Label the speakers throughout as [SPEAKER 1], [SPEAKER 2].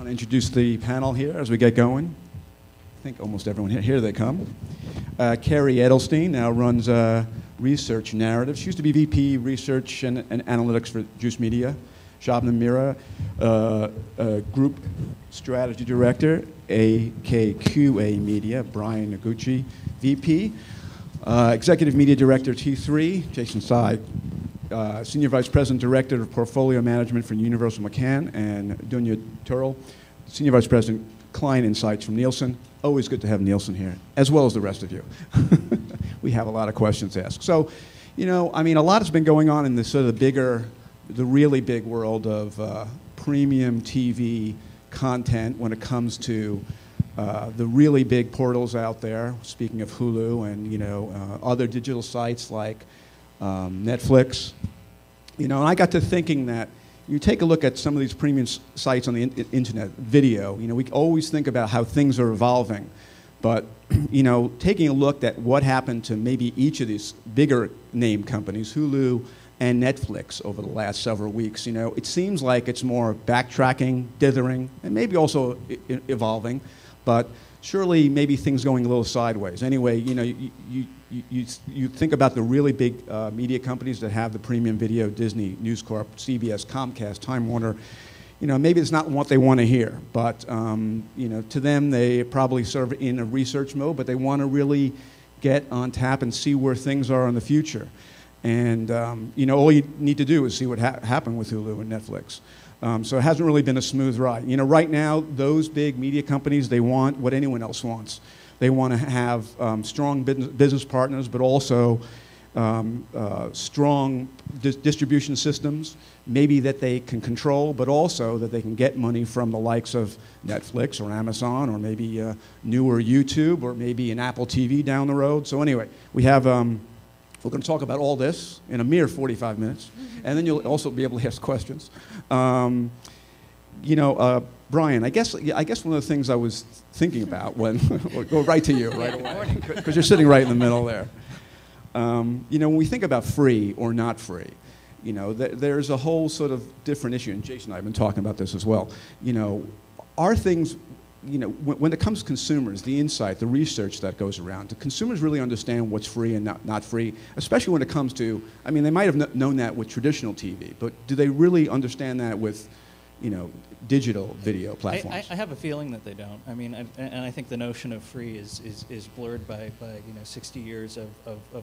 [SPEAKER 1] want to introduce the panel here as we get going. I think almost everyone here. Here they come. Carrie Edelstein now runs research narrative. She used to be VP Research and Analytics for Juice Media. Shabnam Mira, Group Strategy Director, AKQA Media. Brian Noguchi, VP. Executive Media Director, T3. Jason Tsai, Senior Vice President Director of Portfolio Management for Universal McCann. And Dunya Turrell, Senior Vice President, Client Insights from Nielsen. Always good to have Nielsen here, as well as the rest of you. We have a lot of questions to ask. So, you know, I mean, a lot has been going on in the sort of the really big world of premium TV content when it comes to the really big portals out there. Speaking of Hulu and, you know, other digital sites like Netflix. You know, and I got to thinking that you take a look at some of these premium sites on the internet, video, you know, we always think about how things are evolving. But, you know, taking a look at what happened to maybe each of these bigger name companies, Hulu and Netflix, over the last several weeks, you know, it seems like it's more backtracking, dithering, and maybe also evolving. But surely maybe things going a little sideways. Anyway, you know, you think about the really big media companies that have the premium video, Disney, News Corp, CBS, Comcast, Time Warner. You know, maybe it's not what they want to hear, but you know, to them they probably sort of in a research mode, but they want to really get on tap and see where things are in the future. And you know, all you need to do is see what happened with Hulu and Netflix. So it hasn't really been a smooth ride. You know, right now, those big media companies, they want what anyone else wants. They want to have strong business partners, but also strong distribution systems, maybe that they can control, but also that they can get money from the likes of Netflix or Amazon or maybe newer YouTube or maybe an Apple TV down the road. So anyway, we have, we're going to talk about all this in a mere 45 minutes, and then you'll also be able to ask questions. You know, Brian, I guess one of the things I was thinking about when, we'll go right to you right away, because you're sitting right in the middle there. You know, when we think about free or not free, you know, there's a whole sort of different issue, and Jason and I have been talking about this as well. You know, are things, you know, when it comes to consumers, the insight, the research that goes around, do consumers really understand what's free and not free, especially when it comes to, I mean, they might have known that with traditional TV, but do they really understand that with, you know, digital video platforms?
[SPEAKER 2] I have a feeling that they don't. I mean, and I think the notion of free is blurred by you know, 60 years of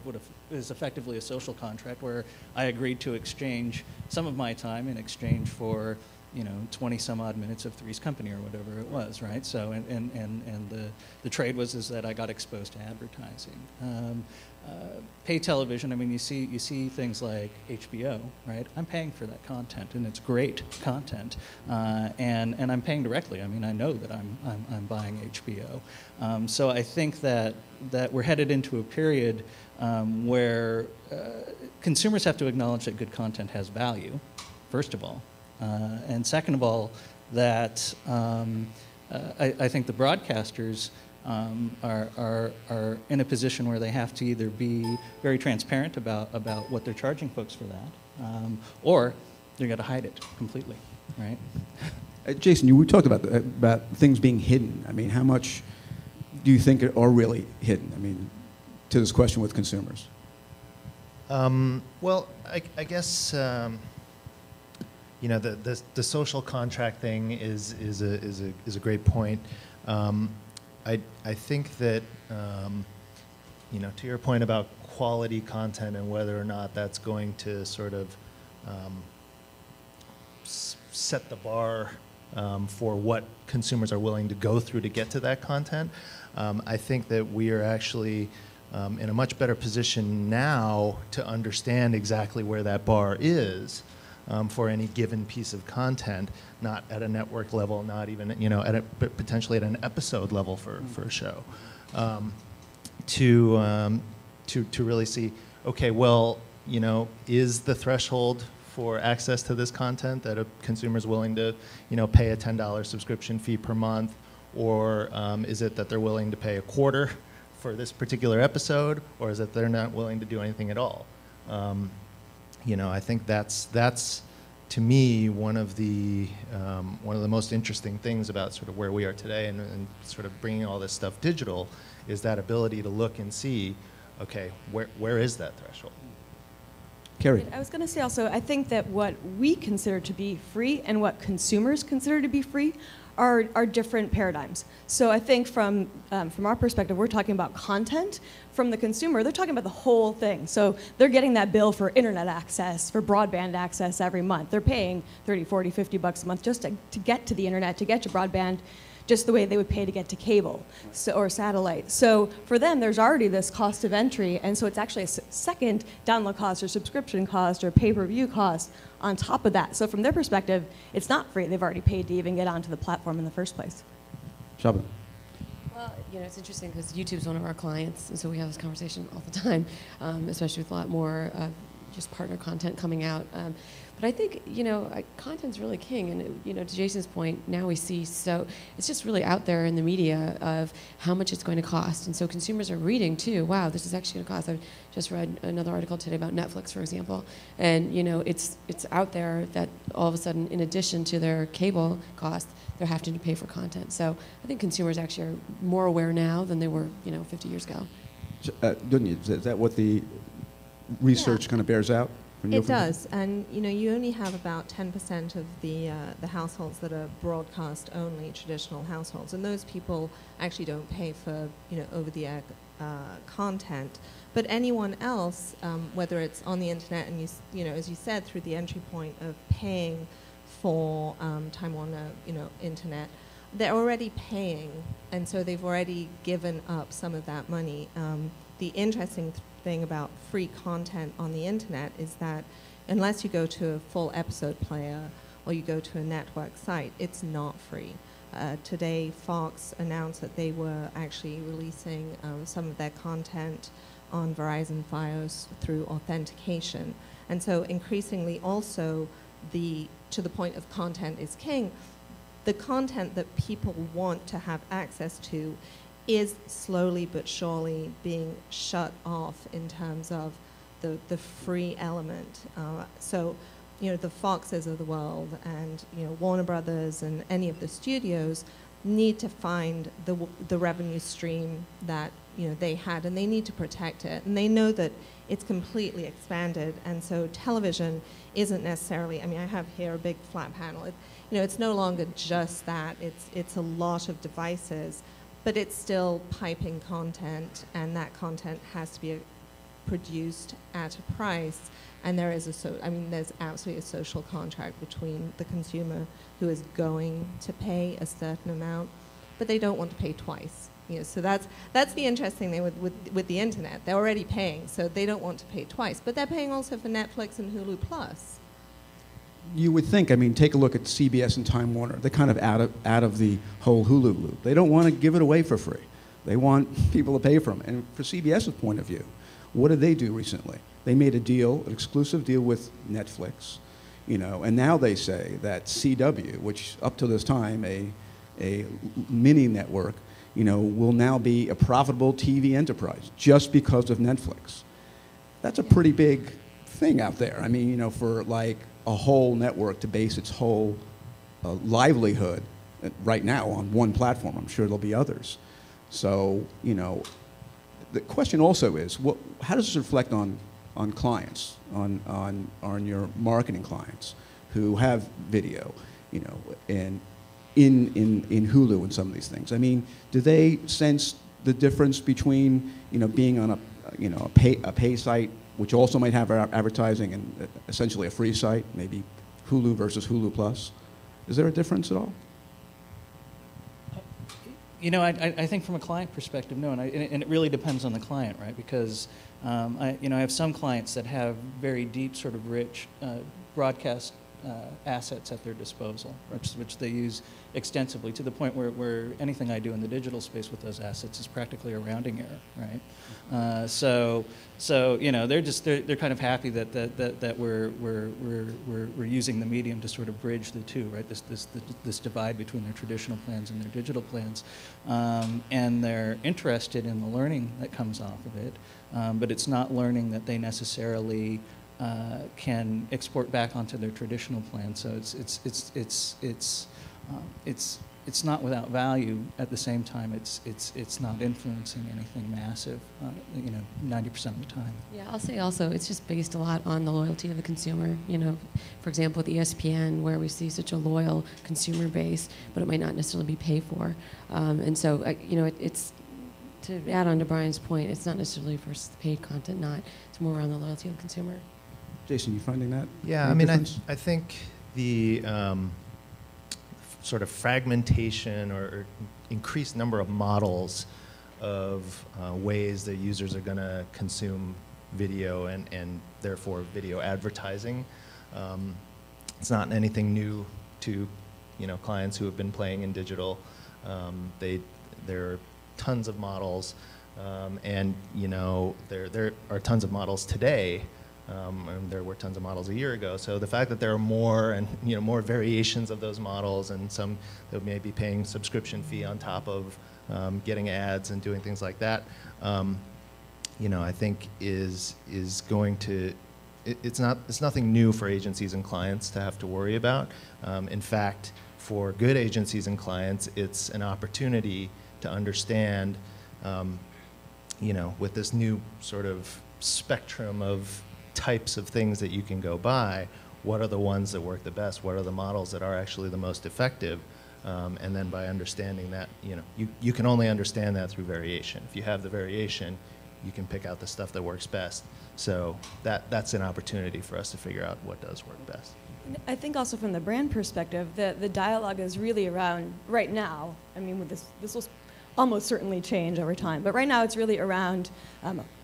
[SPEAKER 2] what is effectively a social contract where I agreed to exchange some of my time in exchange for, you know, 20 some odd minutes of Three's Company or whatever it was, right? So and the trade was that I got exposed to advertising. Pay television, I mean, you see things like HBO, right? I'm paying for that content, and it's great content, and I'm paying directly. I mean, I know that I'm buying HBO. So I think that we're headed into a period where consumers have to acknowledge that good content has value, first of all, and second of all, that I think the broadcasters are in a position where they have to either be very transparent about what they're charging folks for that, or they're going to hide it completely, right?
[SPEAKER 1] Jason, we talked about things being hidden. I mean, how much do you think are really hidden? I mean, to this question with consumers.
[SPEAKER 3] Well, I guess you know, the social contract thing is a great point. I think that, you know, to your point about quality content and whether or not that's going to sort of set the bar for what consumers are willing to go through to get to that content, I think that we are actually in a much better position now to understand exactly where that bar is. For any given piece of content, not at a network level, not even, you know, but potentially at an episode level for a show, to really see, okay, well, you know, is the threshold for access to this content that a consumer is willing to, you know, pay a $10 subscription fee per month, or is it that they're willing to pay a quarter for this particular episode, or is it they're not willing to do anything at all? You know, I think that's to me, one of the most interesting things about sort of where we are today and sort of bringing all this stuff digital is that ability to look and see, okay, where is that threshold?
[SPEAKER 1] Carrie.
[SPEAKER 4] I was going to say also, I think that what we consider to be free and what consumers consider to be free are different paradigms. So I think from our perspective, we're talking about content. From the consumer, they're talking about the whole thing. So they're getting that bill for internet access, for broadband access every month. They're paying 30, 40, 50 bucks a month just to get to the internet, to get to broadband, just the way they would pay to get to cable or satellite. So for them, there's already this cost of entry, and so it's actually a second download cost or subscription cost or pay-per-view cost on top of that. So from their perspective, it's not free. They've already paid to even get onto the platform in the first place.
[SPEAKER 1] Shaba.
[SPEAKER 5] Well, it's interesting because YouTube's one of our clients, and so we have this conversation all the time, especially with a lot more just partner content coming out. But I think, content's really king. And, to Jason's point, now we see, so it's just really out there in the media of how much it's going to cost. And so consumers are reading, too. Wow, this is actually going to cost. I just read another article today about Netflix, for example. And, it's out there that all of a sudden, in addition to their cable cost, they're having to pay for content. So I think consumers actually are more aware now than they were, 50 years ago.
[SPEAKER 1] Is that what the research kind of bears out?
[SPEAKER 6] It does, and you only have about 10% of the households that are broadcast only, traditional households, and those people actually don't pay for over-the-air content. But anyone else, whether it's on the internet and as you said, through the entry point of paying for Time Warner internet, they're already paying, and so they've already given up some of that money. The interesting thing about free content on the internet is that unless you go to a full episode player or you go to a network site, it's not free. Today, Fox announced that they were actually releasing some of their content on Verizon Fios through authentication. And so increasingly also, to the point of content is king, the content that people want to have access to is slowly but surely being shut off in terms of the free element. So, the Foxes of the world and, Warner Brothers and any of the studios need to find the revenue stream that, they had, and they need to protect it. And they know that it's completely expanded, and so television isn't necessarily, I have here a big flat panel. It's no longer just that. It's a lot of devices, but it's still piping content, and that content has to be produced at a price. And there is there's absolutely a social contract between the consumer who is going to pay a certain amount, but they don't want to pay twice. So that's the interesting thing with the internet. They're already paying, so they don't want to pay twice, but they're paying also for Netflix and Hulu Plus.
[SPEAKER 1] You would think, take a look at CBS and Time Warner. They're kind of out of the whole Hulu loop. They don't want to give it away for free. They want people to pay for them. And for CBS's point of view, what did they do recently? They made a deal, an exclusive deal with Netflix, and now they say that CW, which up to this time a mini network, will now be a profitable TV enterprise just because of Netflix. That's a pretty big thing out there. For like a whole network to base its whole livelihood right now on one platform. I'm sure there'll be others. So, the question also is, how does this reflect on clients, on your marketing clients who have video, and in Hulu and some of these things? Do they sense the difference between, being on a pay site, which also might have advertising, and essentially a free site, maybe Hulu versus Hulu Plus? Is there a difference at all?
[SPEAKER 2] I think from a client perspective, no, and it really depends on the client, right? Because I have some clients that have very deep, sort of rich broadcast assets at their disposal, which they use extensively, to the point where anything I do in the digital space with those assets is practically a rounding error, right? So they're kind of happy that we're using the medium to sort of bridge the two, right? This divide between their traditional plans and their digital plans, and they're interested in the learning that comes off of it, but it's not learning that they necessarily can export back onto their traditional plan. So it's not without value. At the same time, it's not influencing anything massive. 90% of the time.
[SPEAKER 5] Yeah, I'll say also it's just based a lot on the loyalty of the consumer. For example, with ESPN, where we see such a loyal consumer base, but it might not necessarily be paid for. And so, it's to add on to Brian's point, it's not necessarily for paid content, it's more around the loyalty of the consumer.
[SPEAKER 1] Jason, you finding that?
[SPEAKER 3] Yeah, I mean, I think the sort of fragmentation or increased number of models of ways that users are going to consume video and therefore video advertising. It's not anything new to clients who have been playing in digital. There are tons of models, and there are tons of models today. And there were tons of models a year ago. So the fact that there are more and more variations of those models, and some that may be paying subscription fee on top of getting ads and doing things like that, I think is going to. It's nothing new for agencies and clients to have to worry about. In fact, for good agencies and clients, it's an opportunity to understand, with this new sort of spectrum of types of things that you can go buy, what are the ones that work the best, what are the models that are actually the most effective, and then by understanding that, you can only understand that through variation. If you have the variation, you can pick out the stuff that works best. So that's an opportunity for us to figure out what does work best.
[SPEAKER 4] I think also from the brand perspective, the dialogue is really around, right now, I mean, with this will almost certainly change over time, but right now it's really around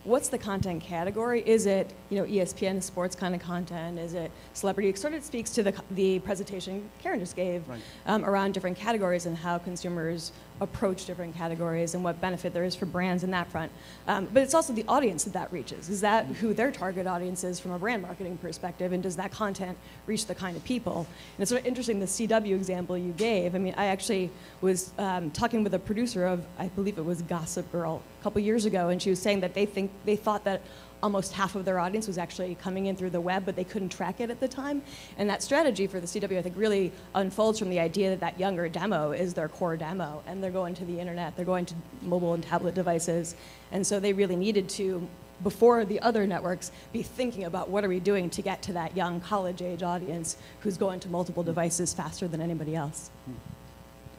[SPEAKER 4] what's the content category? Is it ESPN sports kind of content? Is it celebrity? It sort of speaks to the presentation Karen just gave around different categories and how consumers approach different categories and what benefit there is for brands in that front. But it's also the audience that reaches. Is that who their target audience is from a brand marketing perspective, and does that content reach the kind of people? And it's sort of interesting, the CW example you gave. I mean, I actually was talking with a producer of, I believe it was Gossip Girl, a couple years ago, and she was saying that they thought that almost half of their audience was actually coming in through the web, but they couldn't track it at the time. And that strategy for the CW, I think, really unfolds from the idea that younger demo is their core demo, and they're going to the internet, they're going to mobile and tablet devices. And so they really needed to, before the other networks, be thinking about what are we doing to get to that young college-age audience who's going to multiple devices faster than anybody else.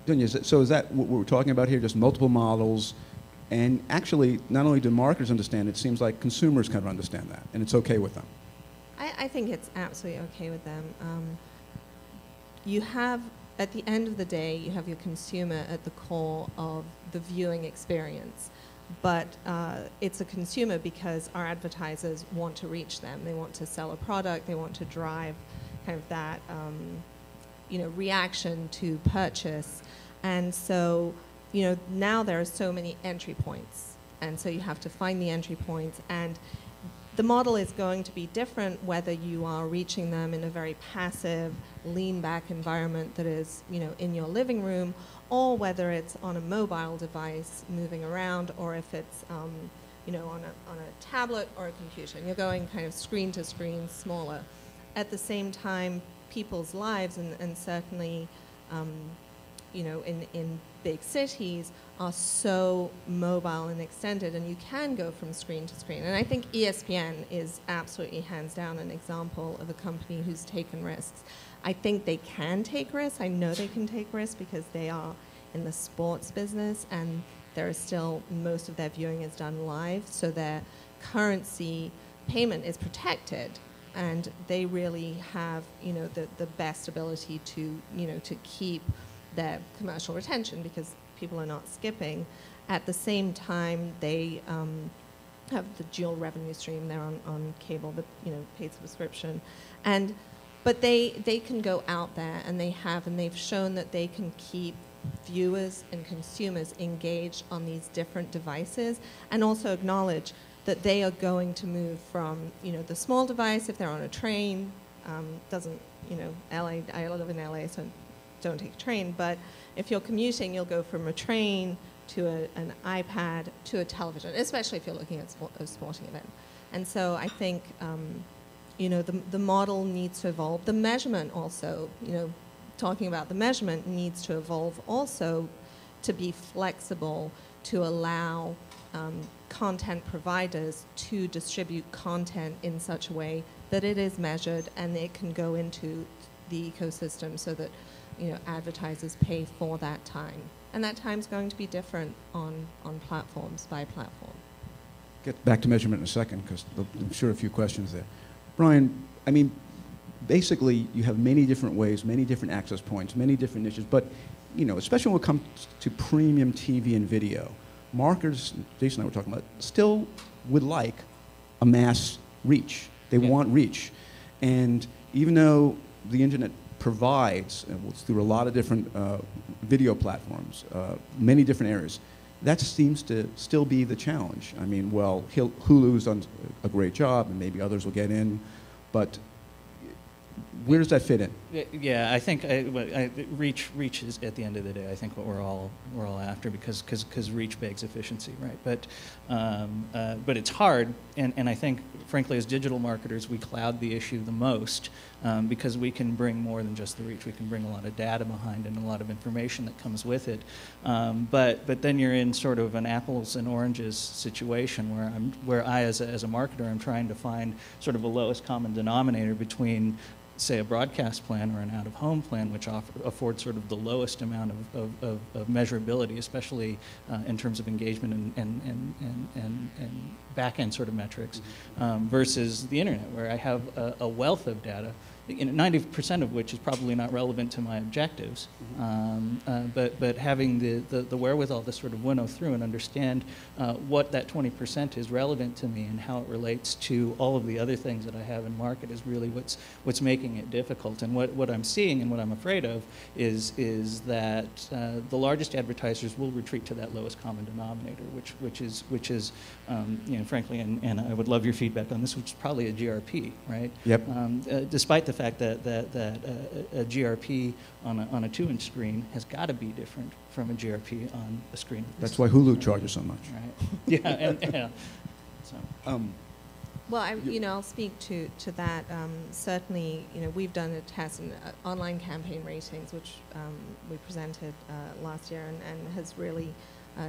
[SPEAKER 1] Dunya, so is that what we're talking about here, just multiple models? And actually, not only do marketers understand, it seems like consumers kind of understand that, and it's okay with them.
[SPEAKER 6] I think it's absolutely okay with them. You have, at the end of the day, you have your consumer at the core of the viewing experience. But it's a consumer because our advertisers want to reach them. They want to sell a product. They want to drive kind of that reaction to purchase. And so now there are so many entry points, and so you have to find the entry points, and the model is going to be different whether you are reaching them in a very passive, lean-back environment that is, in your living room, or whether it's on a mobile device moving around, or if it's, on a tablet or a computer. And you're going kind of screen to screen, smaller. At the same time, people's lives, and certainly, in big cities, are so mobile and extended, and you can go from screen to screen. And I think ESPN is absolutely hands down an example of a company who's taken risks. I think they can take risks. I know they can take risks because they are in the sports business, and there is still, most of their viewing is done live, so their currency payment is protected, and they really have, the best ability to, to keep their commercial retention because people are not skipping. At the same time, they have the dual revenue stream. They're on cable, but paid subscription, but they can go out there, and they've shown that they can keep viewers and consumers engaged on these different devices, and also acknowledge that they are going to move from the small device if they're on a train. LA, I live in LA, so don't take a train, but if you're commuting, you'll go from a train to an iPad to a television, especially if you're looking at a sporting event. And so I think you know, the model needs to evolve. The measurement also, you know, talking about the measurement needs to evolve also to be flexible, to allow content providers to distribute content in such a way that it is measured and it can go into the ecosystem so that, you know, advertisers pay for that time. And that time's going to be different on platforms by platform.
[SPEAKER 1] Get back to measurement in a second, because I'm sure a few questions there. Brian, I mean, basically you have many different ways, many different access points, many different niches, but, you know, especially when it comes to premium TV and video, marketers, Jason and I were talking about, still would like a mass reach. They want reach. And even though the internet provides, through a lot of different video platforms, many different areas, that seems to still be the challenge. I mean, well, Hulu's done a great job, and maybe others will get in, but where does that fit in?
[SPEAKER 2] Yeah, I think reach is at the end of the day, I think what we're all after, because reach begs efficiency, right? But it's hard, and I think frankly as digital marketers we cloud the issue the most because we can bring more than just the reach. We can bring a lot of data behind and a lot of information that comes with it. But then you're in sort of an apples and oranges situation where I as a marketer I'm trying to find sort of a lowest common denominator between, say, a broadcast plan or an out-of-home plan, which affords sort of the lowest amount of measurability, especially in terms of engagement and back-end sort of metrics, versus the internet, where I have a wealth of data, 90% of which is probably not relevant to my objectives, but having the wherewithal to sort of winnow through and understand what that 20% is relevant to me and how it relates to all of the other things that I have in market is really what's making it difficult. And what I'm seeing and what I'm afraid of is that the largest advertisers will retreat to that lowest common denominator, which is you know, frankly, and I would love your feedback on this, which is probably a GRP, right?
[SPEAKER 1] Yep.
[SPEAKER 2] Despite the fact that a GRP on a 2-inch screen has got to be different from a GRP on a screen.
[SPEAKER 1] That's why Hulu charges so much.
[SPEAKER 2] Right. Yeah. Yeah. So.
[SPEAKER 6] Well, I'll speak to that. Certainly, we've done a test in online campaign ratings, which we presented last year and has really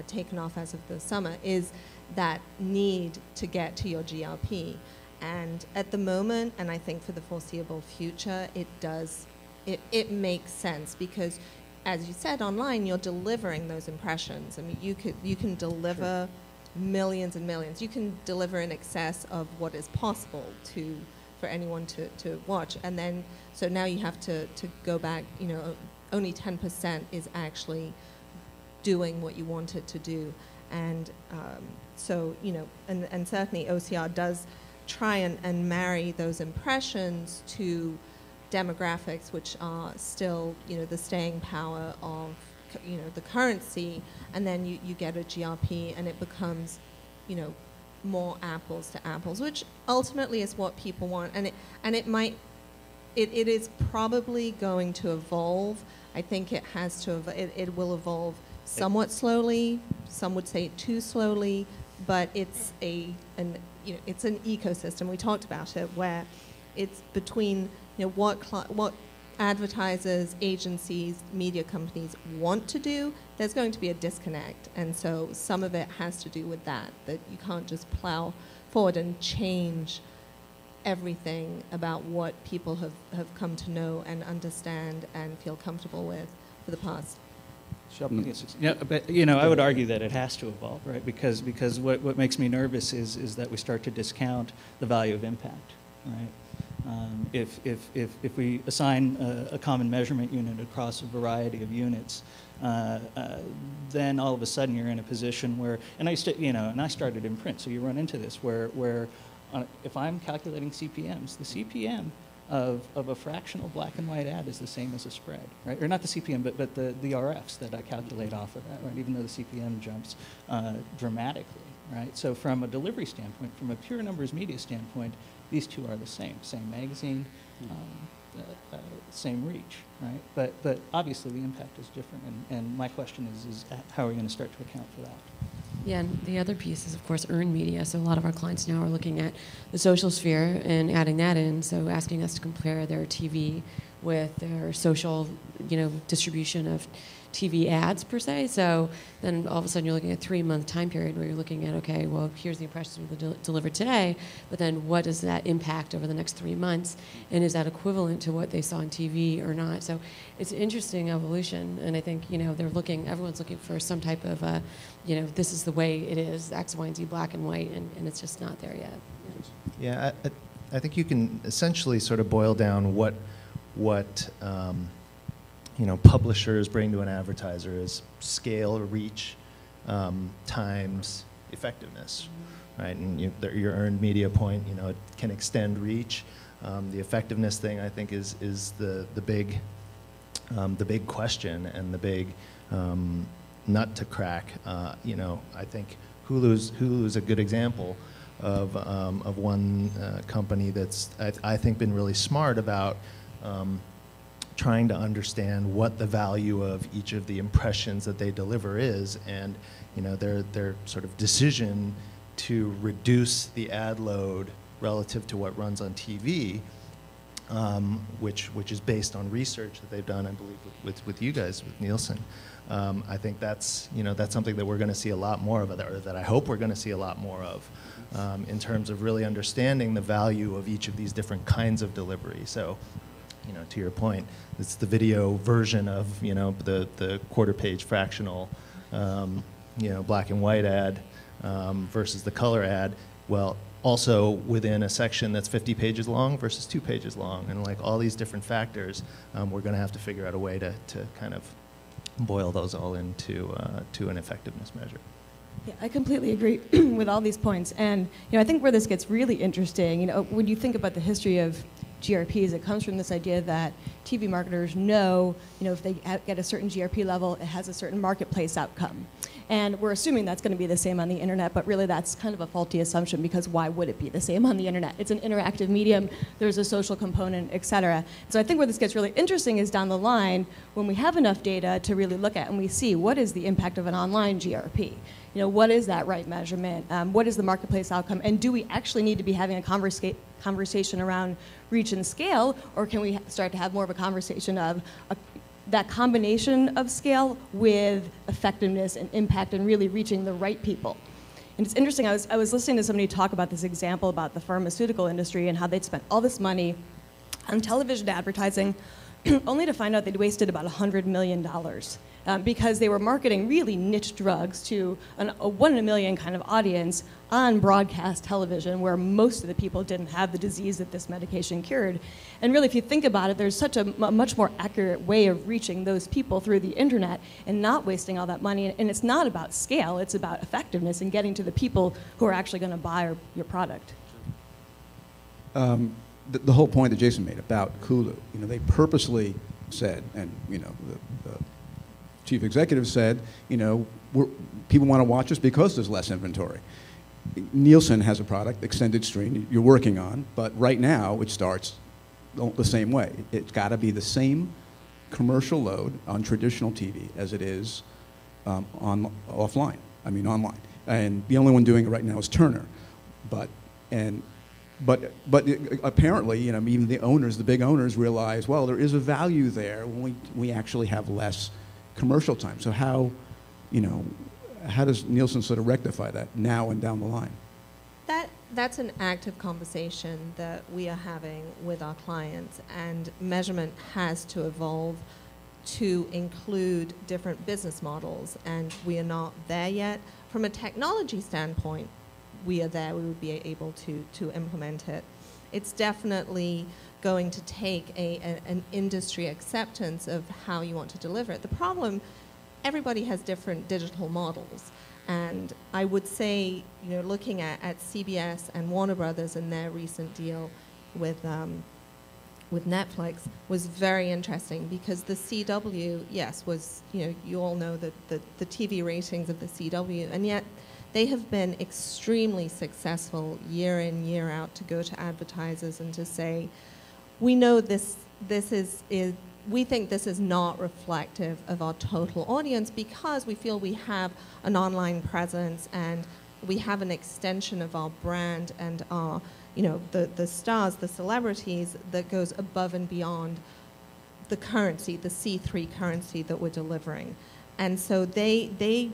[SPEAKER 6] taken off as of the summer, is that need to get to your GRP. And at the moment, and I think for the foreseeable future, it makes sense because, as you said, online, you're delivering those impressions. I mean, you can deliver millions and millions. You can deliver in excess of what is possible for anyone to watch. And then, so now you have to go back, only 10% is actually doing what you want it to do. And so, and certainly OCR does try and marry those impressions to demographics, which are still, the staying power of, the currency, and then you get a GRP and it becomes, more apples to apples, which ultimately is what people want. And it is probably going to evolve. I think it has to, it will evolve somewhat slowly, some would say too slowly, but it's it's an ecosystem. We talked about it, where it's between what advertisers, agencies, media companies want to do. There's going to be a disconnect, and so some of it has to do with that you can't just plow forward and change everything about what people have come to know and understand and feel comfortable with for the past.
[SPEAKER 2] Yeah, but I would argue that it has to evolve, right? Because what makes me nervous is that we start to discount the value of impact, right? If we assign a common measurement unit across a variety of units, then all of a sudden you're in a position where, and I started in print, so you run into this where if I'm calculating CPMs, the CPM of a fractional black and white ad is the same as a spread, right? Or not the CPM, but the RFs that I calculate off of that, right? Even though the CPM jumps dramatically, right? So from a delivery standpoint, from a pure numbers media standpoint, these two are the same magazine, same reach, right? But obviously the impact is different, and my question is how are we going to start to account for that?
[SPEAKER 5] Yeah, and the other piece is, of course, earned media. So a lot of our clients now are looking at the social sphere and adding that in. So asking us to compare their TV with their social, distribution of TV ads per se. So then all of a sudden you're looking at a 3-month time period where you're looking at, okay, well, here's the impressions we delivered today, but then what does that impact over the next 3 months? And is that equivalent to what they saw on TV or not? So it's an interesting evolution. And I think, everyone's looking for some type of, this is the way it is, X, Y, and Z, black and white, and it's just not there yet.
[SPEAKER 3] Yeah, I think you can essentially sort of boil down what publishers bring to an advertiser is scale, reach, times effectiveness, right? And your earned media point, it can extend reach. The effectiveness thing, I think, is the big question and the big nut to crack. I think Hulu's a good example of one company that's I think been really smart about trying to understand what the value of each of the impressions that they deliver is, and their sort of decision to reduce the ad load relative to what runs on TV, which is based on research that they've done, I believe, with you guys, with Nielsen. I think that's something that we're going to see a lot more of, or that I hope we're going to see a lot more of, in terms of really understanding the value of each of these different kinds of delivery. So, to your point, it's the video version of the quarter-page fractional, black and white ad versus the color ad. Well, also within a section that's 50 pages long versus 2 pages long, and like all these different factors, we're going to have to figure out a way to kind of boil those all into to an effectiveness measure.
[SPEAKER 4] Yeah, I completely agree with all these points. And I think where this gets really interesting, when you think about the history of GRPs, it comes from this idea that TV marketers know, if they get a certain GRP level, it has a certain marketplace outcome. And we're assuming that's going to be the same on the internet, but really that's kind of a faulty assumption, because why would it be the same on the internet? It's an interactive medium, there's a social component, et cetera. So I think where this gets really interesting is down the line, when we have enough data to really look at and we see what is the impact of an online GRP. What is that right measurement? What is the marketplace outcome? And do we actually need to be having a conversation around reach and scale, or can we start to have more of a conversation of that combination of scale with effectiveness and impact and really reaching the right people? And it's interesting, I was listening to somebody talk about this example about the pharmaceutical industry and how they'd spent all this money on television advertising only to find out they'd wasted about $100 million. Because they were marketing really niche drugs to a 1 in a million kind of audience on broadcast television, where most of the people didn't have the disease that this medication cured. And really, if you think about it, there's such a much more accurate way of reaching those people through the internet and not wasting all that money. And it's not about scale, it's about effectiveness and getting to the people who are actually going to buy your product.
[SPEAKER 1] The whole point that Jason made about Hulu, they purposely said, and the chief executive said, people want to watch us because there's less inventory. Nielsen has a product, extended stream, you're working on, but right now it starts the same way. It's got to be the same commercial load on traditional TV as it is online. And the only one doing it right now is Turner. But apparently, even the owners, the big owners, realize, well, there is a value there when we actually have less commercial time. So how does Nielsen sort of rectify that now and down the line?
[SPEAKER 6] That's an active conversation that we are having with our clients, and measurement has to evolve to include different business models, and we are not there yet. From a technology standpoint, we are there, we would be able to implement it. It's definitely going to take an industry acceptance of how you want to deliver it. The problem, everybody has different digital models. And I would say, looking at CBS and Warner Brothers and their recent deal with Netflix was very interesting, because the CW, yes, was, you all know the TV ratings of the CW, and yet they have been extremely successful year in, year out to go to advertisers and to say, we know this is we think this is not reflective of our total audience because we feel we have an online presence and we have an extension of our brand and our, the stars, the celebrities that goes above and beyond the currency, the C3 currency that we're delivering. And so they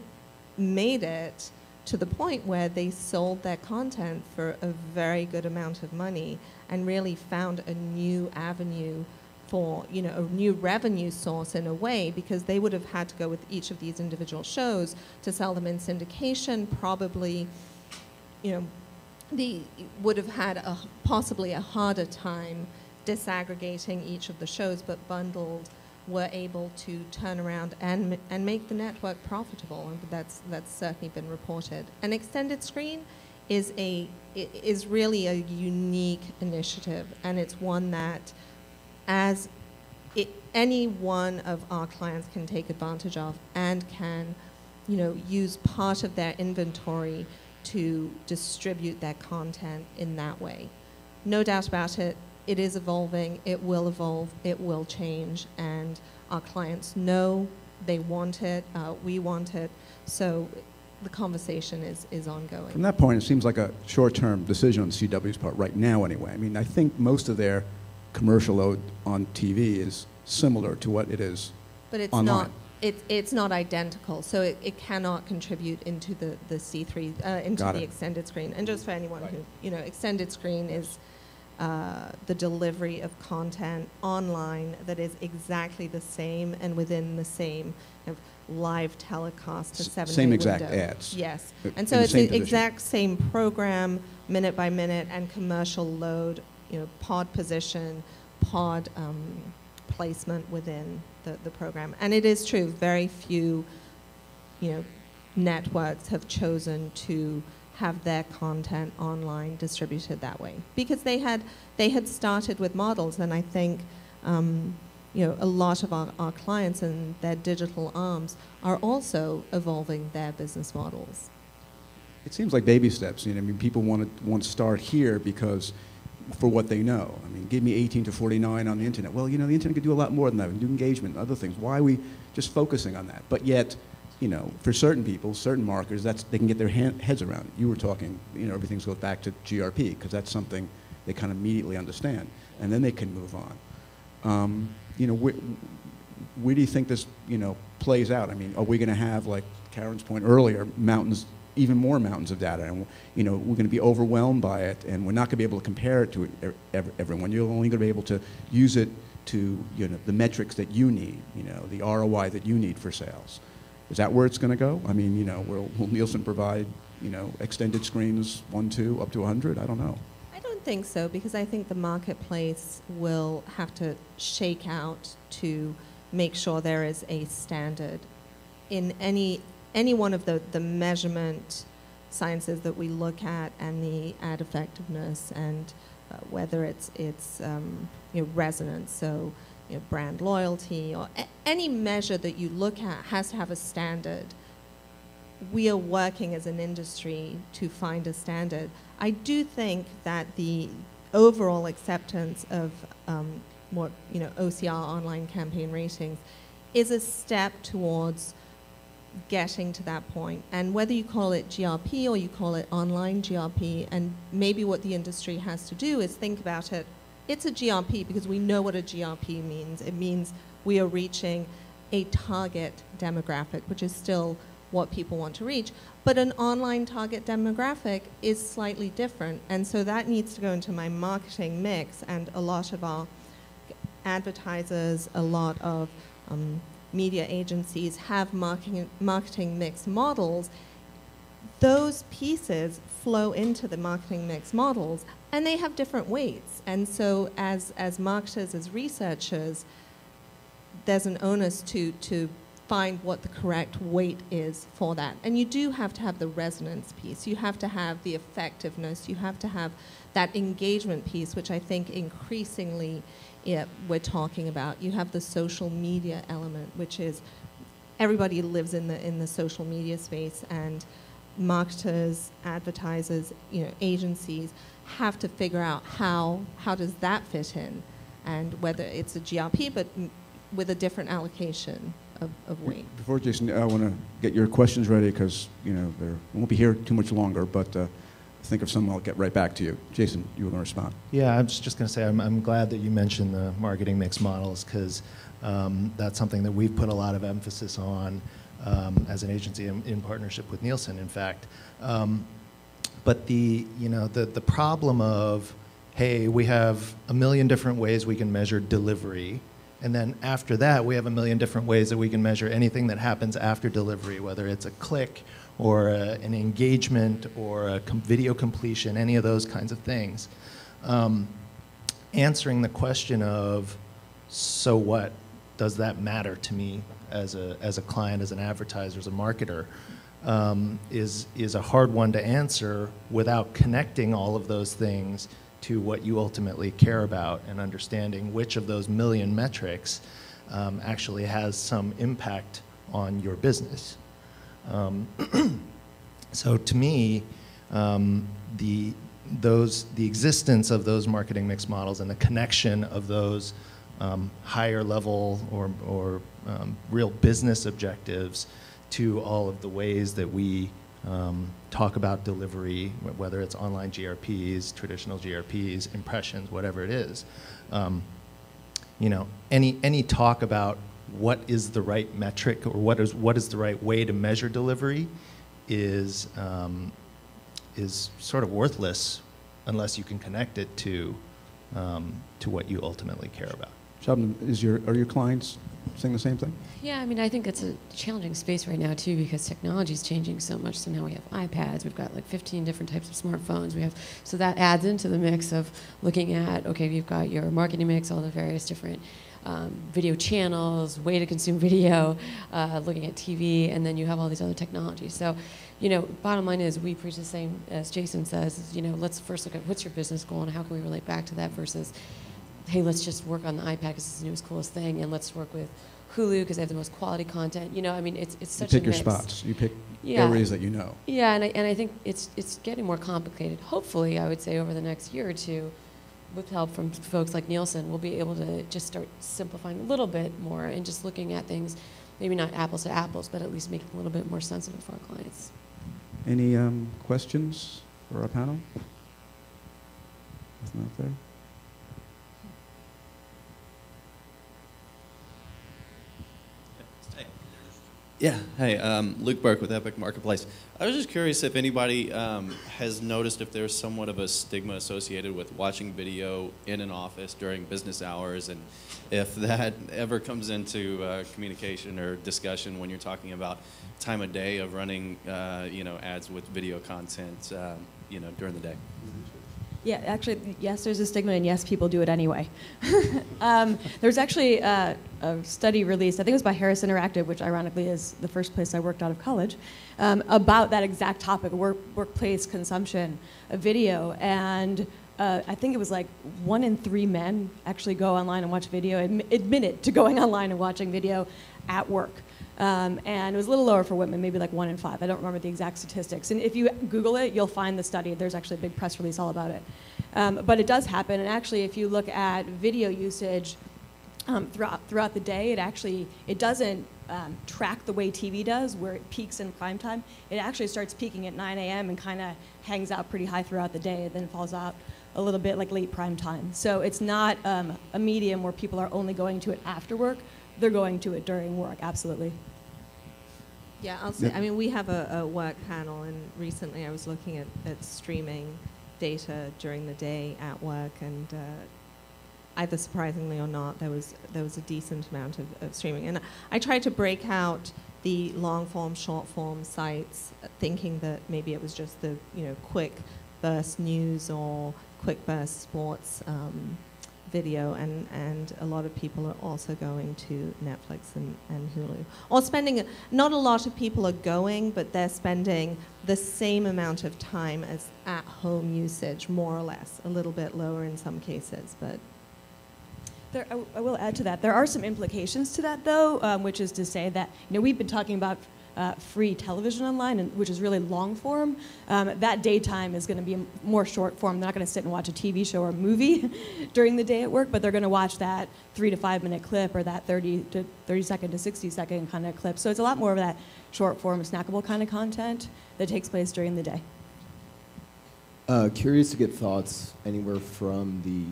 [SPEAKER 6] made it to the point where they sold their content for a very good amount of money and really found a new avenue for, a new revenue source in a way, because they would have had to go with each of these individual shows to sell them in syndication, probably, they would have had possibly a harder time disaggregating each of the shows, but bundled were able to turn around and make the network profitable, and that's certainly been reported. An extended screen is really a unique initiative, and it's one that any one of our clients can take advantage of and can, use part of their inventory to distribute their content in that way. No doubt about it. It is evolving, it will evolve, it will change, and our clients know they want it, we want it, so the conversation is ongoing.
[SPEAKER 1] From that point, it seems like a short-term decision on the CW's part right now anyway. I mean, I think most of their commercial load on TV is similar to what it is
[SPEAKER 6] but it's
[SPEAKER 1] online.
[SPEAKER 6] It's not identical, so it cannot contribute into the C3, into the extended screen. And just for anyone who, extended screen is the delivery of content online that is exactly the same and within the same live telecast to 7-day
[SPEAKER 1] same exact
[SPEAKER 6] window.
[SPEAKER 1] ads.
[SPEAKER 6] Yes, and so it's the exact same program, minute by minute, and commercial load, pod position, pod placement within the program. And it is true, very few, networks have chosen to have their content online distributed that way, because they had started with models, and I think a lot of our clients and their digital arms are also evolving their business models.
[SPEAKER 1] It seems like baby steps. People want to start here because for what they know. I mean, give me 18 to 49 on the internet. Well, the internet could do a lot more than that. We can do engagement and other things. Why are we just focusing on that? But yet, for certain people, certain marketers, they can get their heads around it. You were talking, everything goes back to GRP because that's something they kind of immediately understand, and then they can move on. Where do you think this, plays out? I mean, are we going to have, like Karen's point earlier, mountains, even more mountains of data, and we're going to be overwhelmed by it, and we're not going to be able to compare it to everyone. You're only going to be able to use it to, the metrics that you need, the ROI that you need for sales. Is that where it's going to go? I mean, will Nielsen provide, extended screens 1, 2, up to 100? I don't know.
[SPEAKER 6] I don't think so, because I think the marketplace will have to shake out to make sure there is a standard in any one of the measurement sciences that we look at, and the ad effectiveness, and whether it's resonance, so brand loyalty, or any measure that you look at has to have a standard. We are working as an industry to find a standard. I do think that the overall acceptance of what OCR, online campaign ratings, is a step towards getting to that point. And whether you call it GRP or you call it online GRP, and maybe what the industry has to do is think about it, it's a GRP because we know what a GRP means. It means we are reaching a target demographic, which is still what people want to reach. But an online target demographic is slightly different. And so that needs to go into my marketing mix, and a lot of our advertisers, a lot of media agencies have marketing mix models. Those pieces flow into the marketing mix models, and they have different weights. And so as marketers, as researchers, there's an onus to find what the correct weight is for that. And you do have to have the resonance piece. You have to have the effectiveness. You have to have that engagement piece, which I think increasingly we're talking about. You have the social media element, which is everybody lives in the social media space, and marketers, advertisers, agencies have to figure out how does that fit in, and whether it's a GRP, but with a different allocation of weight.
[SPEAKER 1] Before Jason, I want to get your questions ready because we won't be here too much longer. But think of some, I'll get right back to you. Jason, you want to respond?
[SPEAKER 3] Yeah, I was just going to say I'm glad that you mentioned the marketing mix models because that's something that we've put a lot of emphasis on as an agency in partnership with Nielsen, in fact. But the problem of, hey, we have a million different ways we can measure delivery, and then after that we have a million different ways that we can measure anything that happens after delivery, whether it's a click or an engagement or a video completion, any of those kinds of things. Answering the question of, so what? Does that matter to me as a client, as an advertiser, as a marketer? Is a hard one to answer without connecting all of those things to what you ultimately care about and understanding which of those million metrics actually has some impact on your business. So to me, the existence of those marketing mix models and the connection of those higher level or real business objectives to all of the ways that we talk about delivery, whether it's online GRPs, traditional GRPs, impressions, whatever it is. Any talk about what is the right metric or what is the right way to measure delivery is sort of worthless unless you can connect it to what you ultimately care about.
[SPEAKER 1] Sheldon, are your clients saying the same thing?
[SPEAKER 5] Yeah, I mean, I think it's a challenging space right now, too, because technology is changing so much. So now we have iPads. We've got like 15 different types of smartphones. So that adds into the mix of looking at, okay, you've got your marketing mix, all the various different video channels, way to consume video, looking at TV, and then you have all these other technologies. So, bottom line is we preach the same as Jason says, let's first look at what's your business goal and how can we relate back to that versus, hey, let's just work on the iPad because it's the newest, coolest thing, and let's work with Hulu because they have the most quality content. I mean, it's such a mix.
[SPEAKER 1] You pick your spots. You pick areas that you know.
[SPEAKER 5] Yeah, and I think it's getting more complicated. Hopefully, I would say over the next year or two, with help from folks like Nielsen, we'll be able to just start simplifying a little bit more and just looking at things, maybe not apples to apples, but at least making it a little bit more sensitive for our clients.
[SPEAKER 1] Any questions for our panel? Nothing out there?
[SPEAKER 7] Yeah, hey, Luke Burke with Epic Marketplace. I was just curious if anybody has noticed if there's somewhat of a stigma associated with watching video in an office during business hours, and if that ever comes into communication or discussion when you're talking about time of day of running, ads with video content, during the day.
[SPEAKER 4] Yeah, actually, yes, there's a stigma, and yes, people do it anyway. There's actually a study released, I think it was by Harris Interactive, which ironically is the first place I worked out of college, about that exact topic, workplace consumption of video. And I think it was like 1 in 3 men actually go online and watch video, admitted to going online and watching video at work. And it was a little lower for women, maybe like 1 in 5. I don't remember the exact statistics. And if you Google it, you'll find the study. There's actually a big press release all about it. But it does happen. And actually, if you look at video usage throughout the day, it doesn't track the way TV does, where it peaks in prime time. It actually starts peaking at 9 a.m. and kind of hangs out pretty high throughout the day, and then falls out a little bit like late prime time. So it's not a medium where people are only going to it after work. They're going to it during work, absolutely.
[SPEAKER 6] Yeah, I'll say, I mean, we have a work panel, and recently I was looking at streaming data during the day at work, and either surprisingly or not, there was a decent amount of streaming. And I tried to break out the long form, short form sites, thinking that maybe it was just the quick burst news or quick burst sports video, and a lot of people are also going to Netflix and Hulu. Or spending, not a lot of people are going, but they're spending the same amount of time as at-home usage, more or less, a little bit lower in some cases, but.
[SPEAKER 4] I will add to that. There are some implications to that, though, which is to say that we've been talking about free television online, which is really long form, that daytime is going to be more short form. They're not going to sit and watch a TV show or a movie during the day at work, but they're going to watch that 3 to 5 minute clip or that 30 second to 60 second kind of clip. So it's a lot more of that short form, snackable kind of content that takes place during the day.
[SPEAKER 8] Curious to get thoughts anywhere from the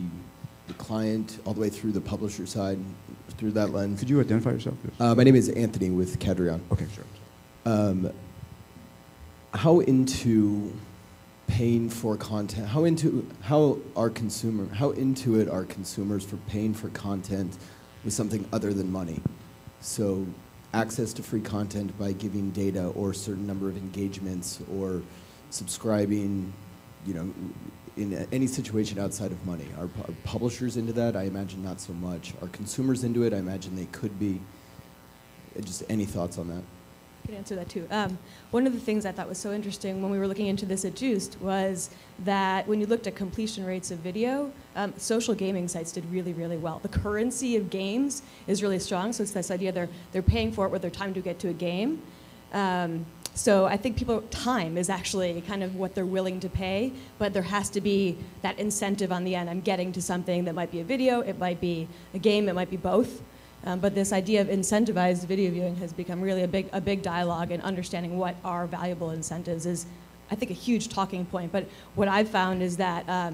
[SPEAKER 8] client all the way through the publisher side, through that lens.
[SPEAKER 1] Could you identify yourself?
[SPEAKER 8] My name is Anthony with Cadreon.
[SPEAKER 1] Okay, sure.
[SPEAKER 8] How into paying for content? How into it are consumers for paying for content with something other than money? So access to free content by giving data or a certain number of engagements or subscribing, you know, in any situation outside of money. Are publishers into that? I imagine not so much. Are consumers into it? I imagine they could be. Just any thoughts on that?
[SPEAKER 4] I can answer that too. One of the things I thought was so interesting when we were looking into this at Juiced was that when you looked at completion rates of video, social gaming sites did really, really well. The currency of games is really strong, so it's this idea they're paying for it with their time to get to a game. So I think time is actually kind of what they're willing to pay, but there has to be that incentive on the end. I'm getting to something that might be a video, it might be a game, it might be both. But this idea of incentivized video viewing has become really a big dialogue, and understanding what are valuable incentives is, I think, a huge talking point. But what I've found is that a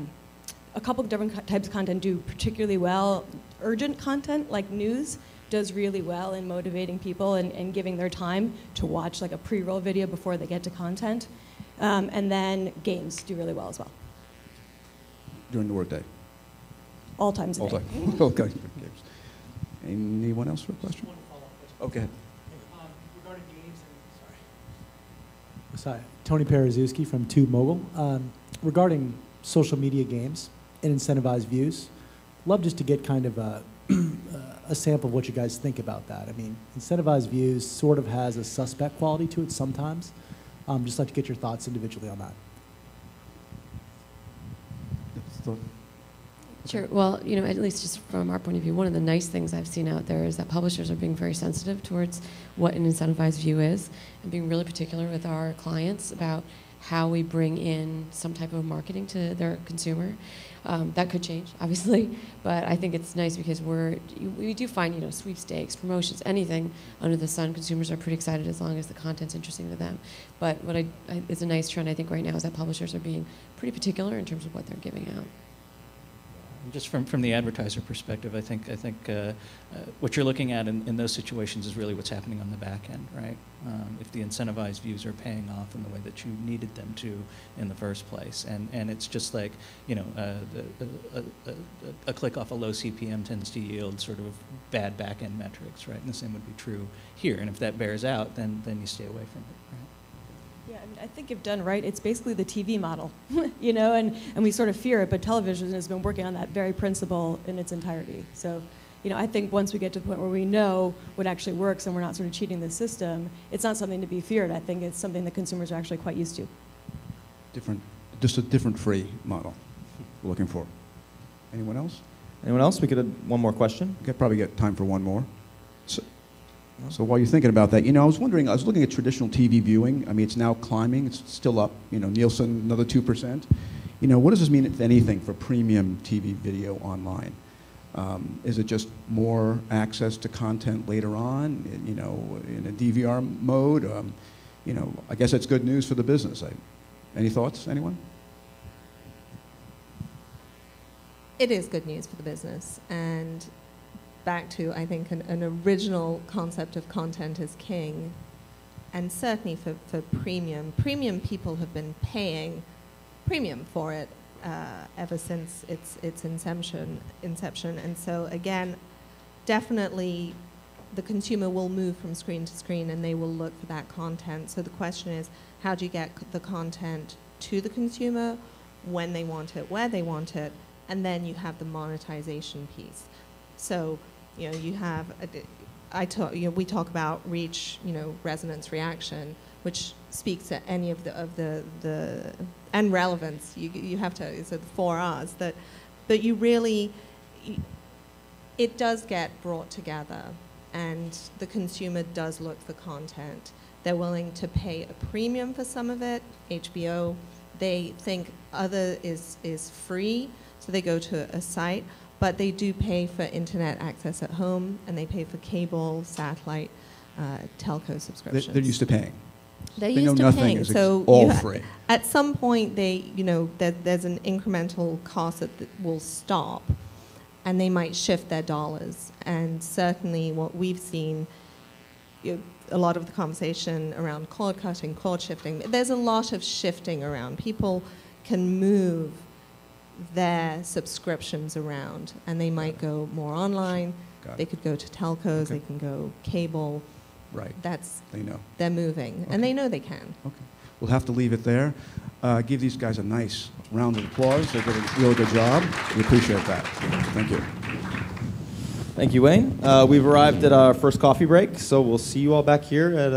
[SPEAKER 4] couple of different types of content do particularly well. Urgent content, like news, does really well in motivating people and giving their time to watch like a pre-roll video before they get to content. And then games do really well as well.
[SPEAKER 1] During the workday?
[SPEAKER 4] All times a day.
[SPEAKER 1] All time. Okay. Anyone else for a question?
[SPEAKER 9] One follow-up question.
[SPEAKER 1] Okay.
[SPEAKER 9] Regarding games and, sorry, Tony Parazuski from Tube Mogul. Regarding social media games and incentivized views, love just to get kind of a sample of what you guys think about that. I mean, incentivized views sort of has a suspect quality to it sometimes. Just like to get your thoughts individually on that.
[SPEAKER 5] Sure. Well, you know, at least just from our point of view, one of the nice things I've seen out there is that publishers are being very sensitive towards what an incentivized view is, and being really particular with our clients about how we bring in some type of marketing to their consumer. That could change, obviously, but I think it's nice because we do find, you know, sweepstakes, promotions, anything under the sun, consumers are pretty excited as long as the content's interesting to them. But what it's a nice trend, I think, right now is that publishers are being pretty particular in terms of what they're giving out.
[SPEAKER 2] Just from the advertiser perspective, I think what you're looking at in those situations is really what's happening on the back end, right? If the incentivized views are paying off in the way that you needed them to in the first place, and it's just like, you know, a click off a low CPM tends to yield sort of bad back end metrics, right? And the same would be true here. And if that bears out, then you stay away from it, right?
[SPEAKER 4] Yeah, I mean, I think if done right, it's basically the TV model, you know, and we sort of fear it, but television has been working on that very principle in its entirety. So, you know, I think once we get to the point where we know what actually works and we're not sort of cheating the system, it's not something to be feared. I think it's something that consumers are actually quite used to.
[SPEAKER 1] Just a different free model we're looking for. Anyone else?
[SPEAKER 10] Anyone else? We could have one more question.
[SPEAKER 1] We could probably get time for one more. So while you're thinking about that, you know, I was looking at traditional TV viewing. I mean, it's now climbing. It's still up. You know, Nielsen, another 2%. You know, what does this mean, if anything, for premium TV video online? Is it just more access to content later on, you know, in a DVR mode? You know, I guess that's good news for the business. Any thoughts, anyone?
[SPEAKER 6] It is good news for the business, and back to, I think, an original concept of content is king, and certainly for premium people have been paying premium for it ever since its inception, and so again, definitely the consumer will move from screen to screen and they will look for that content. So the question is, how do you get the content to the consumer when they want it, where they want it, and then you have the monetization piece. So, you know, you have, we talk about reach, you know, resonance, reaction, which speaks to any of the and relevance. You have to, it's the 4 R's but you really, it does get brought together and the consumer does look for content. They're willing to pay a premium for some of it. HBO, they think other is free, so they go to a site, but they do pay for internet access at home, and they pay for cable, satellite, telco subscriptions.
[SPEAKER 1] They're used to paying.
[SPEAKER 6] They're
[SPEAKER 1] They know
[SPEAKER 6] used to
[SPEAKER 1] nothing
[SPEAKER 6] paying,
[SPEAKER 1] is
[SPEAKER 6] so
[SPEAKER 1] all free.
[SPEAKER 6] at some point, there's an incremental cost that will stop, and they might shift their dollars. And certainly, what we've seen, a lot of the conversation around cord cutting, cord shifting. There's a lot of shifting around. People can move their subscriptions around, and they might go more online. They could go to telcos.
[SPEAKER 1] Okay.
[SPEAKER 6] They can go cable.
[SPEAKER 1] Right.
[SPEAKER 6] They
[SPEAKER 1] know.
[SPEAKER 6] They're moving,
[SPEAKER 1] Okay.
[SPEAKER 6] and they know they can.
[SPEAKER 1] Okay. We'll have to leave it there. Give these guys a nice round of applause. They did a really good job. We appreciate that. Thank you.
[SPEAKER 10] Thank you, Wayne. We've arrived at our first coffee break, so we'll see you all back here at